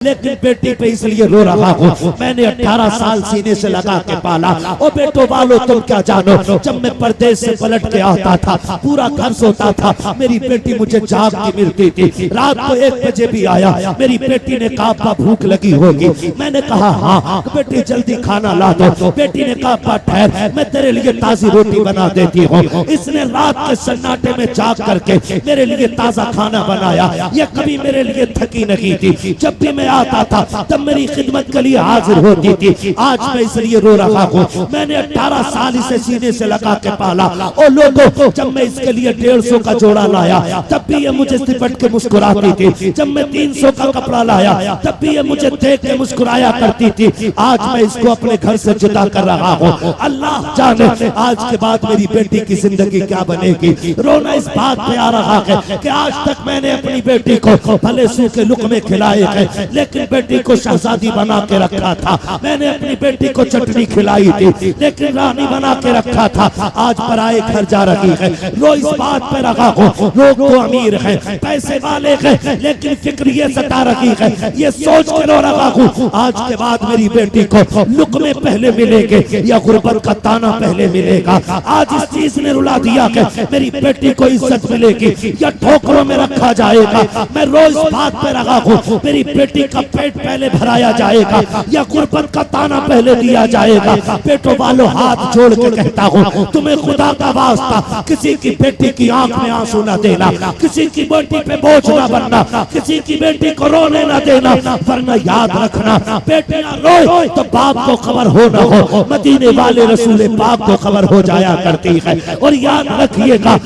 लेकिन बेटी पे इसलिए रो रहा हूँ, मैंने 18 साल सीने से लगा के पाला। ओ बेटो वालो तुम क्या जानो, जब मैं परदेश से पलट के आता था पूरा घर सोता था, मेरी बेटी मुझे जाग की मिलती थी। रात को 1 बजे भी आया, मेरी बेटी ने कहा अब्बा भूख लगी होगी। मैंने कहा हाँ बेटी जल्दी खाना ला दो। बेटी ने कहा अब्बा ठहर, मैं तेरे लिए ताजी रोटी बना देती हूँ। इसने रात के सन्नाटे में जाग करके मेरे लिए ताजा खाना बनाया। ये कभी मेरे लिए थकी नहीं थी, जब भी मैं आता था तब मेरी खिदमत के लिए हाजिर होती थी। आज मैं इसलिए रो रहा हूँ, मैंने 18 साल इसे सीने से लगा के पाला। और लोगों जब मैं इसके लिए 150 का जोड़ा लाया तब भी ये मुझे सिपट के मुस्कुराती थी। जब मैं 300 का कपड़ा लाया तब भी ये मुझे देख के मुस्कुराया करती थी। आज मैं इसको अपने घर से जुदा कर रहा हूँ। अल्लाह जाने आज के बाद मेरी बेटी की जिंदगी क्या बनेगी। रोना इस बात पे आ रहा है कि आज तक मैंने अपनी बेटी को भले सूखे लुक़मे खिलाए हैं, लेकिन बेटी को शहजादी बना के रखा था। मैंने अपनी बेटी को चटनी खिलाई थी, लेकिन रानी बना के रखा था। आज पराए घर जा रही है, रो इस बात पे रहा हूँ। लोग तो अमीर हैं, पैसे वाले हैं, लेकिन फिक्र ये सता रही है, ये सोच के रो रहा हूँ आज के बाद मेरी बेटी को लुक़मे पहले मिलेंगे या गुर्बत का ताना पहले मिलेगा। आज इस चीज ने रुला दिया कि मेरी बेटी को इज्जत मिलेगी या ठोकरों में रखा जाएगा। मैं रोज बात पे रहा हूँ, मेरी बेटी का पेट पहले भराया जाएगा या गुर्बत का ताना पहले दिया जाएगा। बेटों वालों हाथ जोड़ के कहता हूँ, तुम्हें खुदा का वास्ता किसी की बेटी की आंख में आंसू न देना, किसी की बेटी पे बोझ न बनना, किसी की बेटी को रोने न देना, वरना याद रखना बेटियां रोए तो बाप को खबर हो न हो, मदीने वाले रसूल पाक को खबर हो जाया करती है। और याद रखिएगा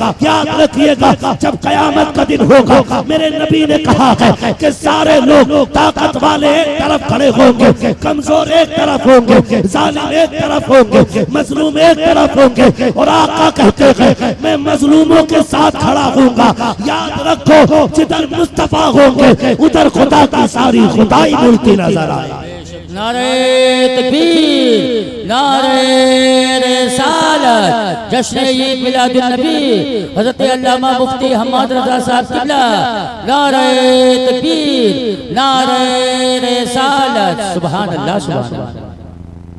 जब कयामत का दिन होगा, मेरे नबी ने कहा है कि सारे लोग ताकत वाले एक तरफ खड़े होंगे, कमजोर एक तरफ होंगे, जालिम एक तरफ होंगे, मजलूम एक तरफ होंगे। और आका कहते हैं मैं मजलूमों के साथ खड़ा होऊंगा। याद रखो जिधर मुस्तफा होंगे उधर खुदा की सारी खुदाई मिलती नजर आए। नारे तकबीर, नारे रिसालत, जश्न ईद मिलादुन नबी, हज़रत अल्लामा मुफ्ती हम्मद रज़ा साहब किबला। नारे तकबीर, नारे रिसालत, सुभान अल्लाह सुभान अल्लाह।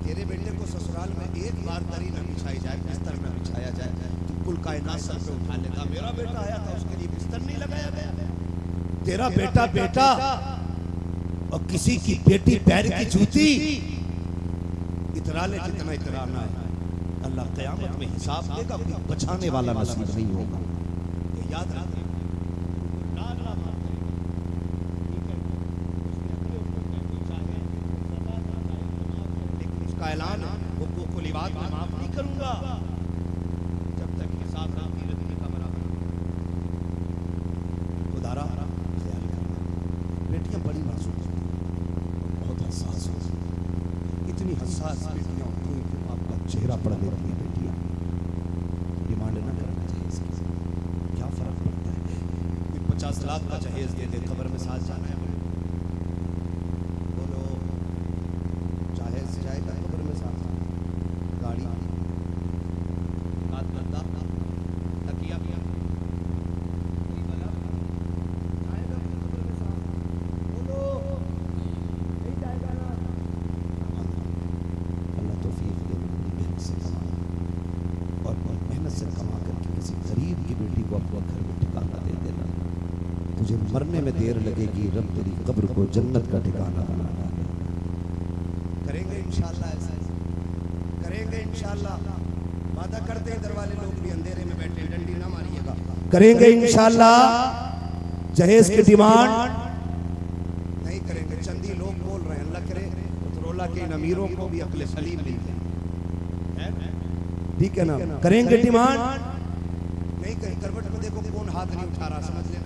तेरे बेटे को ससुराल में एक बार दरी न बिछाई जाए, बिस्तर न बिछाया जाए तो कुल कायनात सर पे उठा लेगा। मेरा बेटा आया था, उसके लिए बिस्तर नहीं लगाया गया। तेरा बेटा बेटा और किसी की बेटी पैर की जूती। इतरा ले जितना इतराना है, अल्लाह क़यामत में हिसाब देगा, कोई बचाने वाला नसीब नहीं होगा। ये याद रखिए। लेकिन उसका ऐलान हुकूक लिवाद में माफ नहीं करूंगा जब तक हिसाब राती रखने का बराबर। खुदारा बेटियां बड़ी मासूम बहुत हसास होती हैं, इतनी हसास बेटियां होती हैं कि आपका चेहरा पढ़ लेती है। बेटियां डिमांड ना करना चाहिए, इसकी क्या फर्क पड़ता है। कोई 50 लाख का जहेज दे दे, कब्र में साथ जाना है, बोलो जहेज जाएगा कब्र में साथ, गाड़ी हाथ बंदा तकिया भी मरने में देर लगेगी, रब तेरी कब्र को जन्नत का ठिकाना बना डाले। करेंगे इंशाअल्लाह, ऐसा करेंगे इंशाअल्लाह। वादा करते हैं, घर वाले लोग भी अंधेरे में बैठे, डंडी ना मारिएगा। करेंगे इंशाअल्लाह। जहेज की डिमांड नहीं करेंगे, चंदी लोग बोल रहे हैं। अल्लाह करे उतरोला के इन अमीरों को भी अक्ल सलीम मिल जाए, ठीक है ना। करेंगे डिमांड नहीं करें। करवट में देखो कौन हाथ नहीं उठा रहा, समझ लेना।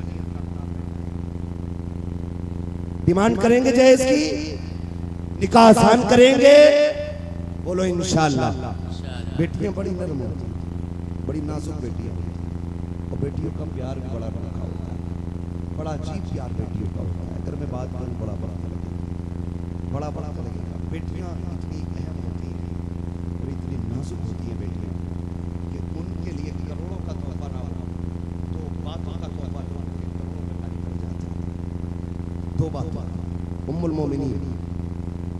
डिमांड करेंगे जहेज की, निकाह आसान करेंगे, बोलो इंशाअल्लाह। बेटियां बड़ी नरम होती हैं, बड़ी नाजुक बेटियां होती हैं, और बेटियों का प्यार भी बड़ा रखा होता है, बड़ा अजीब प्यार बेटियों का होता है। अगर मैं बात करूँ बड़ा लगेगा, बड़ा लगेगा। बेटियां इतनी अहम होती हैं और इतनी नाजुक होती हैं बेटियां कि उनके लिए करोड़ों का तोहफा ना हो तो बातों का तोहफा दो, करोड़ों में खाली पड़ जाता है। दो बात उम्मुल मोमिनीन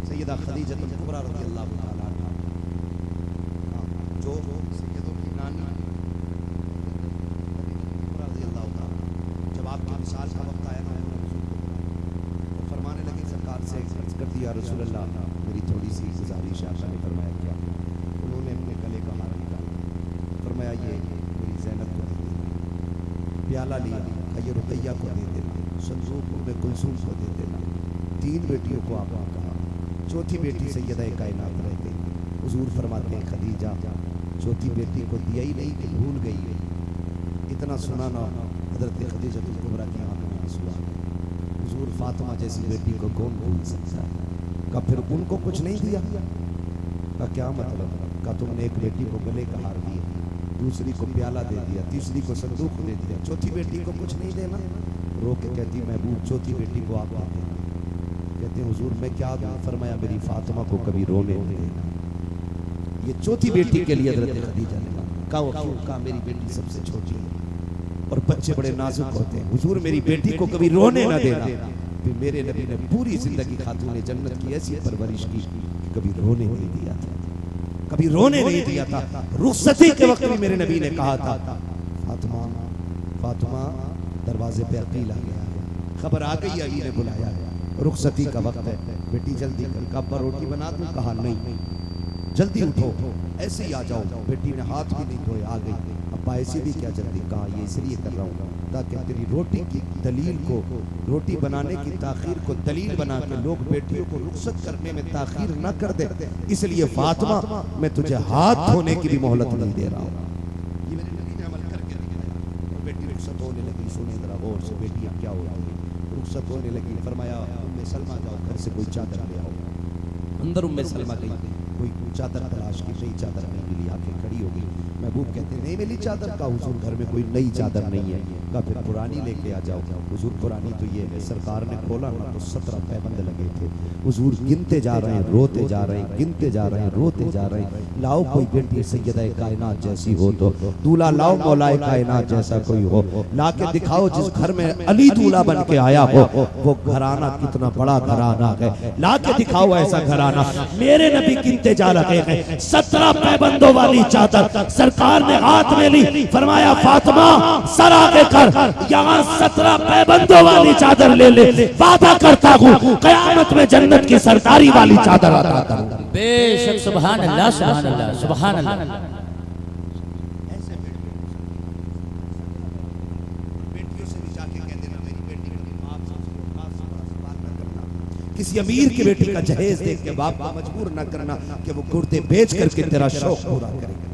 सैयदा खदीजा कुबरा रज़ियल्लाहु ताला अन्हा, जो सैयदों की नानी कुबरा रज़ियल्लाहु ताला, जब आपकी विसाल का वक्त आया ना, तो फरमाने लगी सरकार से अर्ज़ कर दिया, रसूल अल्लाह मेरी थोड़ी सी गुजारिश है। आपने फरमाया क्या? उन्होंने अपने गले का हार निकाला, फरमाया ये मेरी ज़ैनब को दे देना, प्याला लिया, ये रुकैया को दे देना, संसूख में कुलसूम को दे देना। 3 बेटियों को आपने कहा, चौथी बेटी सैयदा कायनात रह गई। हुजूर फरमाते हैं खदीजा चौथी बेटी को दिया ही नहीं कि भूल गई है। इतना सुना ना हज़रत खदीजा कुबरा की आंखों में आंसू आ गए। हुजूर फातिमा जैसी बेटी को कौन भूल सकता है? का फिर उनको कुछ नहीं दिया? का क्या मतलब? का तुमने एक बेटी को गले का हार दिया, दूसरी को प्याला दे दिया, तीसरी को संदूक दे दिया, चौथी बेटी को कुछ नहीं देना? रो के कहती महबूब चौथी बेटी को आप देते। कहते हैं हुजूर मैं क्या दूं? फरमाया मेरी फातिमा को कभी रोने नहीं देना। ये चौथी बेटी के लिए हज़रत खदीजा ने कहा, क्यों? कहा मेरी बेटी सबसे छोटी है और बच्चे बड़े नाजुक होते हैं, हुजूर मेरी बेटी को कभी रोने ना देना। फिर मेरे नबी ने पूरी जिंदगी खातूने जन्नत की ऐसी परवरिश की कि कभी रोने नहीं दिया था, कभी रोने नहीं दिया था। रुखसती के वक्त भी मेरे नबी ने कहा था, फातिमा फातिमा दरवाजे पे अकील आ गया, खबर आ गई, अली ने बुलाया, रुखसती का वक्त है, बेटी जल्दी कर। कब रोटी बना दूं? कहा नहीं, जल्दी उठो, ऐसे ही आ जाओ। बेटी ने हाथ भी नहीं धोए, आ गई। अब ऐसी भी क्या जल्दी? कहा ये इसलिए कर रहा हूँ ताकि तेरी रोटी की दलील को, रोटी बनाने की ताखीर को दलील बना के लोग बेटियों को रुखसत करने में ताखीर न कर दे। इसलिए फातिमा मैं तुझे हाथ धोने की भी मोहलत नहीं दे रहा हूँ। ये मेरे नबी ने अमल करके दिखाया। बेटी रुखसत होने लगी, सुने जरा गौर से, बेटियां क्या हो रही है? रुखसत होने लगी, फरमाया उम्मे सलमा जाओ घर से कोई चादर ले आओ। अंदर उम्मे सलमा गई, कोई चादर तलाश की, नई चादर नहीं मिली, आके खड़ी हो गई। महबूब कहते नहीं मिली चादर? का हुजूर घर में कोई नई चादर नहीं है। का फिर पुरानी लेके आ जाओ। हुजूर पुरानी तो ये है, सरकार ने खोला ना तो 17 पैबंद लगे थे। हुजूर गिनते जा रहे हैं, रोते जा रहे हैं, गिनते जा रहे हैं, रोते जा रहे हैं। लाओ कोई बेटी सैयदा कायनात जैसी हो तो दूल्हा लाओ मौलाए कायनात जैसा कोई हो, ला के दिखाओ। जिस घर में अली दूल्हा बन के आया हो वो घराना कितना बड़ा घराना है, ला के दिखाओ ऐसा घराना। मेरे नबी गिनते जा रहे हैं, 17 पैबंदों वाली चादर सरकार ने हाथ में ली, फरमाया फातिमा सर आगे कर, यहाँ 17 पैबंदों वाली चादर ले ले, वादा करता हूँ कयामत में जन्नत की सरदारी वाली चादर अता करूंगा। बेशक सुभान अल्लाह, सुभान अल्लाह, सुभान अल्लाह। बेटियों से भी जाके कह देना मेरी बेटी कभी बाप से सवाल न करना। किसी अमीर की बेटी का जहेज देख के बाप को मजबूर न करना कि वो कुर्ते बेच करके तेरा शौक पूरा करेगा।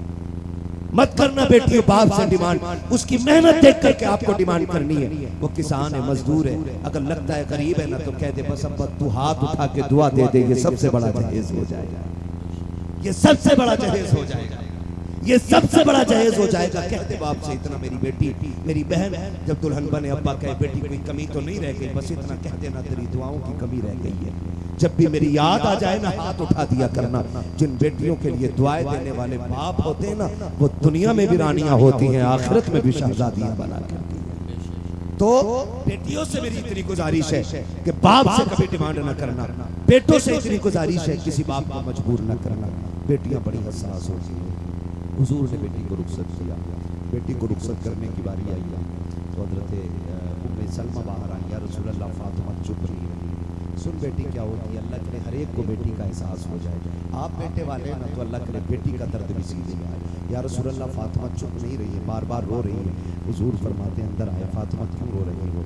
मत करना बेटियों बाप से डिमांड, उसकी मेहनत देख करके आपको डिमांड करनी है। वो किसान है, मजदूर है, अगर लगता है गरीब है ना तो कह दे बस अब तू हाथ उठा के दुआ दे दे, ये सबसे बड़ा जहेज हो जाएगा, ये सबसे बड़ा जहेज हो जाएगा, ये सबसे बड़ा जहेज हो जाएगा। कहते बाप से इतना मेरी बेटी, मेरी बहन जब दुल्हन बने अब्बा कहे बेटी कोई कमी तो नहीं रह गई, बस इतना कह देना तेरी दुआओं की कमी रह गई है। जब भी मेरी याद आ जाए ना हाथ उठा दिया करना। जिन बेटियों के लिए दुआएं देने वाले बाप होते हैं ना वो दुनिया में भी रानियां होती हैं, आखिरत में भी शहजादियां बना करती हैं। तो बेटियों से मेरी इतनी गुजारिश है कि बाप से कभी डिमांड न करना, बेटों से इतनी गुजारिश है किसी बाप को मजबूर न करना। बेटियां बड़ी हसास होती हैं। हुजूर ने बेटी को रुखसत किया, बेटी को रुखसत करने की बारी आई तो हज़रत उम्मे सलमा बाहर आई, या रसूल अल्लाह फातिमा चुप रही है। सुन बेटी क्या होती है, अल्लाह करे हर एक को बेटी का एहसास हो जाए। आप बेटे वाले हैं ना तो अल्लाह करे बेटी का दर्द भी सीधे आए। या रसूल अल्लाह फातिमा चुप नहीं रही है, बार बार रो रही है। हुजूर फरमाते अंदर आए, फातिमा क्यों रो रही हो?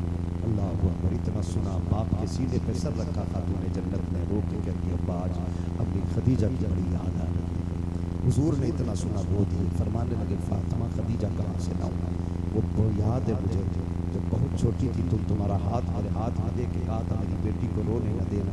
अल्लाह अकबर, इतना सुना, बाप के सीने पे सर रखा, खातूने जन्नत में रो के कहती है अब्बा आज अपनी खदीजा की बड़ी याद आ रही है। हुजूर ने इतना सुना रो दी, फरमाने लगे फातिमा खदीजा कहाँ से लाऊं? वो याद है मुझे जब बहुत छोटी थी तुम तुम्हारा हाथ मेरे हाथ में दे के कहा था मेरी बेटी को रोने न देना।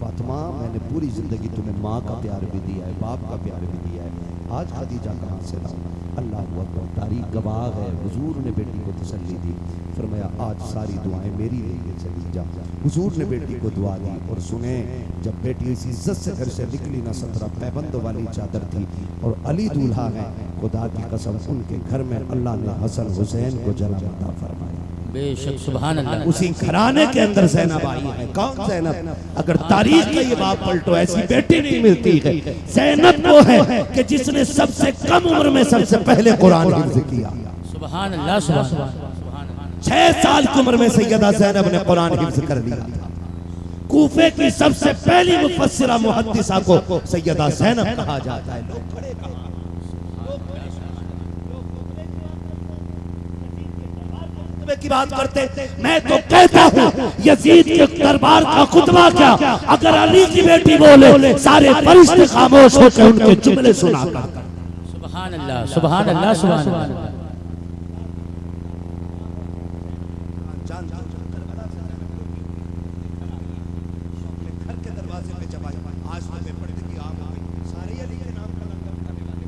फातिमा मैंने पूरी जिंदगी तुम्हें माँ का प्यार भी दिया है, बाप का प्यार भी दिया है, आज खदीजा कहाँ से लाऊं? अल्लाह अकबर, तारीख गवाह है। हुजूर ने बेटी को तसल्ली दी, फरमाया आज सारी दुआएं मेरी लेके चली जा। हुजूर ने बेटी को दुआ दी और सुने जब बेटी इस इज्जत से घर से निकली ना 17 पैबंदों वाली चादर थी और अली दूल्हा है, खुदा की कसम उनके घर में अल्लाह ने हसन हुसैन को जन्नत अता फरमाया। बेशक सुभान अल्लाह। उसी घराने के अंदर ज़ैनब आई है। कौन ज़ैनब? अगर तारीख का ये बाब पलटो ऐसी बेटी नहीं मिलती है। ज़ैनब वो है कि जिसने सबसे कम उम्र में सबसे पहले कुरान हिफ्ज़ किया। सुभान अल्लाह सुभान अल्लाह। 6 साल की उम्र में सैयदा ज़ैनब ने कुरान हिफ्ज़ कर लिया था। कूफे की सबसे पहली मुफस्सिरा मुहद्दिसा को सैयदा ज़ैनब कहा जाता है। लोग खड़े की बात करते, मैं तो कहता हूँ यजीद के दरबार का खुतबा क्या, अगर अली की बेटी बोले सारे फरिश्ते खामोश होकर उनके जुमले सुना करता। सुभान अल्लाह सुभान अल्लाह सुभान अल्लाह। घर के दरवाजे पे जब आज तो बेपर्दे की आग आ गई, सारे अली के नाम का लंगर खाने वाले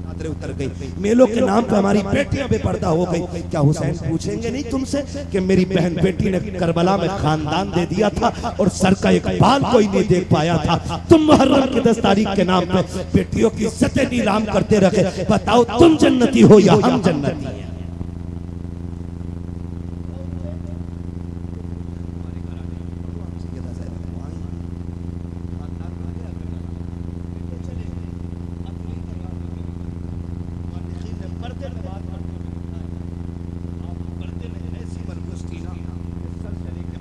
चादरें उतर गई। मेलों के नाम पे हमारी बेटियां बेपर्दा हो गई। क्या हुसैन पूछेंगे नहीं तुमसे कि मेरी बहन बेटी ने करबला में खानदान दे दिया था और सर का एक बाल कोई नहीं देख पाया था। तुम मुहर्रम की 10 तारीख के नाम पे बेटियों की इज्जतें नीलाम करते रखे। बताओ तुम जन्नती हो या हम जन्नती हैं?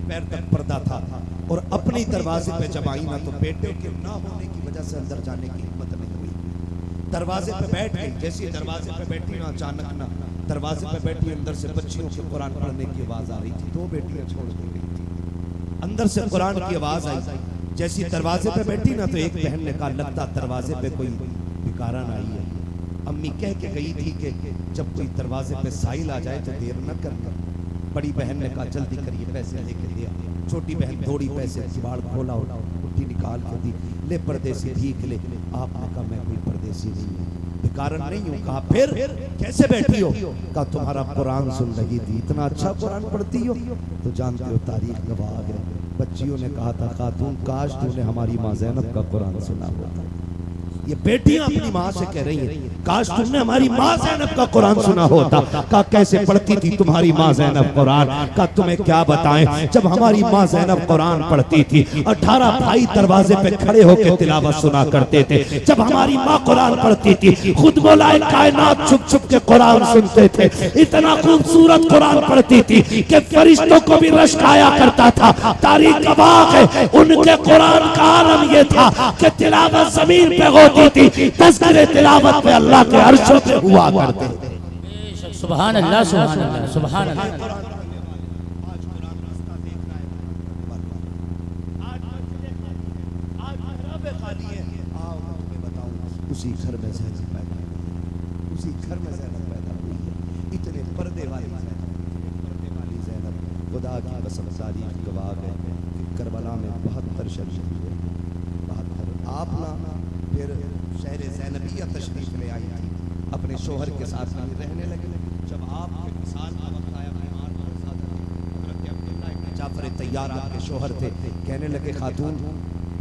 पैर तक पर्दा था और अपने दरवाजे पे जब आई ना तो बेटे के ना होने की वजह से अंदर जाने की हिम्मत नहीं हुई। दरवाजे पे बैठ गई। जैसे दरवाजे पे बैठी ना अचानक ना दरवाजे पे बैठी अंदर से बच्चियों के कुरान पढ़ने की आवाज आ रही थी। 2 बेटियां छोड़ के गई थी। अंदर से कुरान की आवाज आई। जैसी दरवाजे पे बैठी ना तो एक बहन ने कहा लगता दरवाजे पे कोई भिखारन आई है। अम्मी कह के गई थी कि जब कोई दरवाजे पे साइल आ जाए तो देर न करना। बड़ी बहन ने कहा जल्दी करिए पैसे लेके दिया। छोटी बहन दौड़ी पैसे किवाड़ खोला उठी निकाल के दी। ले परदेसी भीख ले। आपने कहा मैं कोई परदेसी नहीं हूँ, भिखारन नहीं हूँ। कहा फिर कैसे बैठी हो? कहा तुम्हारा कुरान सुन रही थी। इतना अच्छा कुरान पढ़ती हो? तो जानते हो तारीख गवाह है। बच्चियों ने कहा था खातून काश तूने हमारी माँ ज़ैनब का कुरान सुना होता। ये बेटियां अपनी माँ से कह रही हैं काश तुमने हमारी माँ ज़ैनब का कुरान सुना होता। कहा कैसे पढ़ती थी तुम्हारी माँ ज़ैनब कुरान? कहा तुम्हें क्या बताएं, जब हमारी माँ ज़ैनब कुरान पढ़ती थी 18 भाई दरवाजे पे खड़े होकर तिलावत सुना करते थे। जब हमारी माँ कुरान पढ़ती थी खुद मौलाए कायनात छुप छुप के कुरान सुनते थे। इतना खूबसूरत कुरान पढ़ती थी कि फरिश्तों को भी रश्क आया करता था। तारीख गवाह है उनके कुरान का आलम ये था कि तिलावत जमीन पे होती थी, तज़किरे तिलावत पे अल्लाह के अर्शों पे हुआ करते थे। सुभान अल्लाह सुभान अल्लाह सुभान अल्लाह। उसी घर में ज़ैनब पैदा हुई। उसी घर में ज़ैनब पैदा हुई है। इतने पर्दे वाली ज़ैनब खुदा की कसम तारीख गवाह है कि करबला में 72 शहीद हुए। 72 आप ना फिर शहर ज़ैनबिया तशरीफ ले आई थी। अपने शोहर के साथ रहने लगे। जब आपके विसाल का वक्त आया बीमार जाफर तैयार आपके शोहर थे। कहने लगे खातून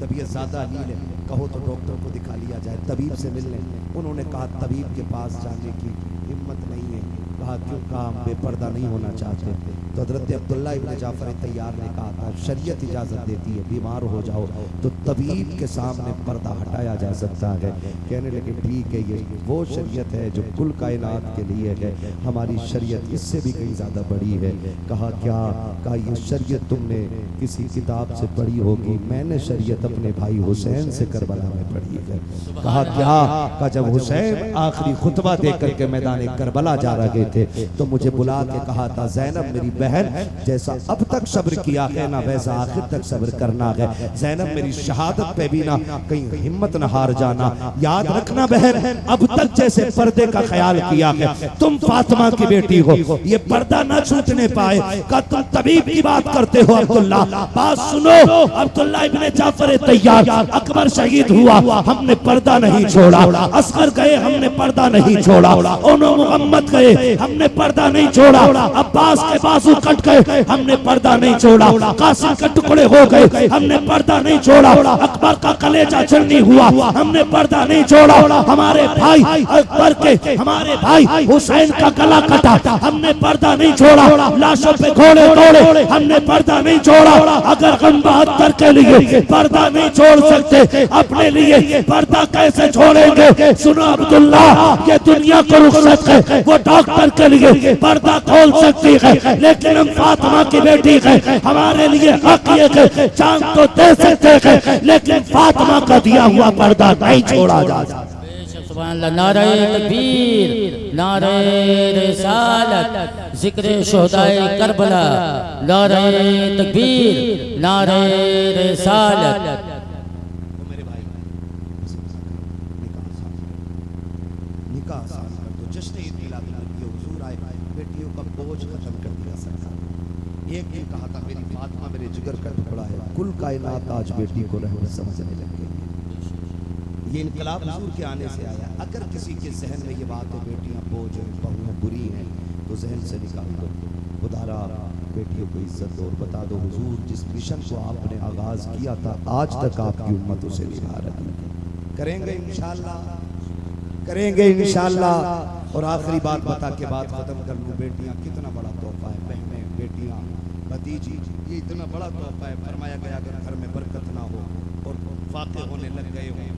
तबीयत ज़्यादा हील है, कहो तो डॉक्टर को दिखा लिया जाए, तबीब से मिलने। उन्होंने कहा तबीब के पास जाने की हिम्मत नहीं है। कहा क्यों? कहा हम बेपर्दा नहीं होना चाहते। तो हज़रत अब्दुल्ला इब्न जाफर तैयार ने कहा था शरीयत इजाज़त देती है बीमार हो जाओ तो तबीब के सामने पर्दा हटाया जा सकता है। कहने लगे ठीक है ये वो शरीयत है जो कुल कायनात के लिए है, हमारी शरीयत इससे भी कहीं ज़्यादा बड़ी है। कहा क्या? कहा ये शरीयत तुमने किसी किताब से पढ़ी होगी, मैंने शरीयत अपने भाई हुसैन से करबला में पढ़ी है। कहा क्या? कहा जब हुसैन आखिरी खुतबा दे करके मैदान करबला जा रहे थे तो मुझे बुला के कहा था ज़ैनब मेरी बहन जैसा अब तक सब्र किया है ना वैसा आखिर तक सब्र करना है। ज़ैनब मेरी शहादत पे भी ना कहीं हिम्मत न हार जाना। याद रखना बहन अब तक जैसे पर्दे का ख्याल किया है तुम फातिमा की बेटी हो, ये पर्दा न छूटने पाए। का तुम तबीब की बात करते हो अब्दुल्ला, बात सुनो। अब्दुल्ला इब्ने जाफर तैयार, अकबर शहीद हुआ हमने पर्दा नहीं छोड़ा, असगर गए हमने पर्दा नहीं छोड़ा, उन्होंने मोहम्मद गए हमने पर्दा नहीं छोड़ा। अब्बास के बाजू कट गए, हमने पर्दा नहीं छोड़ा। कासिम के टुकड़े हो गए, हमने पर्दा नहीं छोड़ा। अकबर का कलेजा चलनी हुआ, हमने पर्दा नहीं छोड़ा। हमारे भाई अकबर के, हमारे भाई हुसैन का गला कटा, हमने पर्दा नहीं छोड़ा। लाशों पे घोड़े दौड़े, हमने पर्दा नहीं छोड़ा। अगर गम 72 के लिए पर्दा नहीं छोड़ सकते, अपने लिए पर्दा कैसे छोड़ेंगे? सुनो अब्दुल्ला, ये दुनिया को रुखसत है, वो डॉक्टर के लिए पर्दा खोल सकती है, लेकिन हम फातिमा की बेटी है, हमारे लिए हक ये है, जान तो दे सकते हैं, लेकिन फातिमा का दिया हुआ पर्दा नहीं छोड़ा जाता। सुभान अल्लाह, नारे तकबीर, नारे रिसालत, जिक्र शुहदाए करबला, नारे तकबीर, नारे रिसालत। मेरे भाई निकाह आसान कर दो, जश्न ईद मिलादुन्नबी हुजूर आए, बेटियों का बोझ खत्म कर दिया सरकार। एक दिन कहा था मेरी फातिमा मेरे जिगर का टुकड़ा है, कुल कायनात आज बेटी को रहमत समझने लग गई। ये इनकलाब हुजूर के आने से आया। अगर किसी के जहन में ये बात है बेटियां बोझ हैं, बहुएं बुरी हैं, तो जहन से निकाल दो। खुदारा बेटियों को इज्जत दो और बता दो हुजूर जिस मिशन को आपने आगाज किया था आज तक आपकी उम्मत उसे निभा रही है। करेंगे इंशाअल्लाह, करेंगे इंशाअल्लाह। और आखिरी बात बता के बात खत्म कर लूं, बेटियां कितना बड़ा तोहफा है, बहनें, बेटियां, भतीजी, ये इतना बड़ा तोहफा है। फरमाया गया अगर घर में बरकत ना हो और वाक़े होने लग गए हो,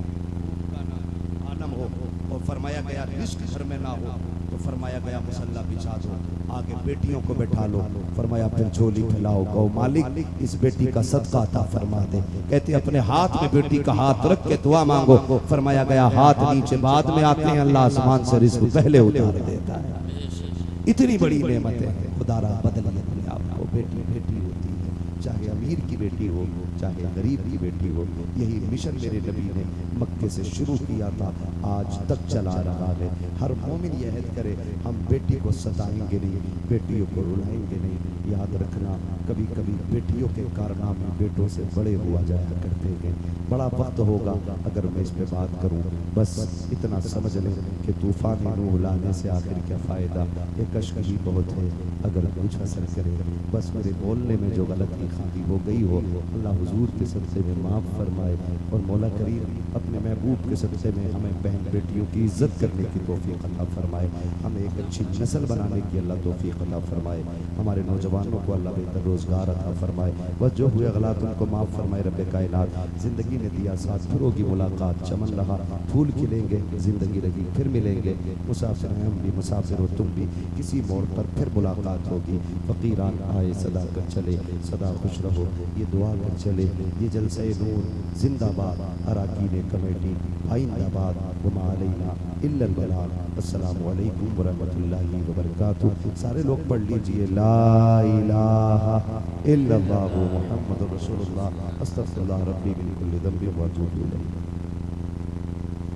आलम हो, और फरमाया गया रिस्क घर में ना हो, तो फरमाया गया मुसल्ला बिछा दो, आगे बेटियों को बैठा लो। फरमाया फिर झोली फैलाओ, कहो मालिक इस बेटी का सदका अता फरमा दे। कहते अपने हाथ में बेटी का हाथ रख के दुआ मांगो। फरमाया गया हाथ नीचे बाद में आते हैं, अल्लाह आसमान से रिस्क पहले उतार देता है। इतनी बड़ी नेमत है। खुदारा बदलिए अपने आप को। बेटी बेटी होती है, चाहे अमीर की बेटी हो, चाहे गरीब की बेटी हो। यही मिशन मेरे नबी ने मक्के से शुरू किया था, आज तक चला रहा है। हर मोमिन यह अहद करे हम बेटी को सताएंगे नहीं, बेटियों को रुलाएंगे नहीं। याद रखना कभी कभी बेटियों के कारनामे बेटों से बड़े हुआ जाया करते हैं। बड़ा वक्त होगा अगर मैं इस पे बात करूं, बस इतना समझ लें कि तूफान नूह लाने से आखिर क्या फ़ायदा। ये कश्क भी बहुत है अगर कुछ असर करे। बस मेरे बोलने में जो गलती खाली हो गई हो, अल्लाह हुजूर के सदक़े में माफ़ फरमाए और मौला करीम अपने महबूब के सदक़े में हमें बहन बेटियों की इज़्ज़त करने की तौफ़ीक़ अता फरमाए। हमें एक अच्छी नस्ल बनाने की अल्लाह तौफ़ीक़ अता फरमाए। हमारे नौजवानों को अल्लाह बेहतर रोज़गार अता फरमाए। बस जो हुए गलत उनको माफ़ फरमाए रब्बे कायनात। ज़िंदगी ने दिया साथ, फिर होगी मुलाकात, चमन रहा फूल खिलेंगे, ज़िंदगी रही फिर मिलेंगे। मुसाफिर हैं हम भी, मुसाफिर हो तुम भी, किसी मोड़ पर फिर मुलाकात होगी। फ़कीरान आए सदा कर चले, सदा खुश रहो ये दुआ कर चले। ये जलसे नूर जिंदाबाद, अराकीन कमेटी आइंदाबाद, वमा अलैना इल्लल बलाग। अस्सलामु अलैकुम व रहमतुल्लाहि व बरकातुहू। सारे लोग पढ़ लीजिए ला इलाहा इल्लल्लाहु मुहम्मदुर रसूलुल्लाह, अस्तगफिरुल्लाह रब्बी मिन कुल्ली ज़ंबिन व अतूबु इलैह।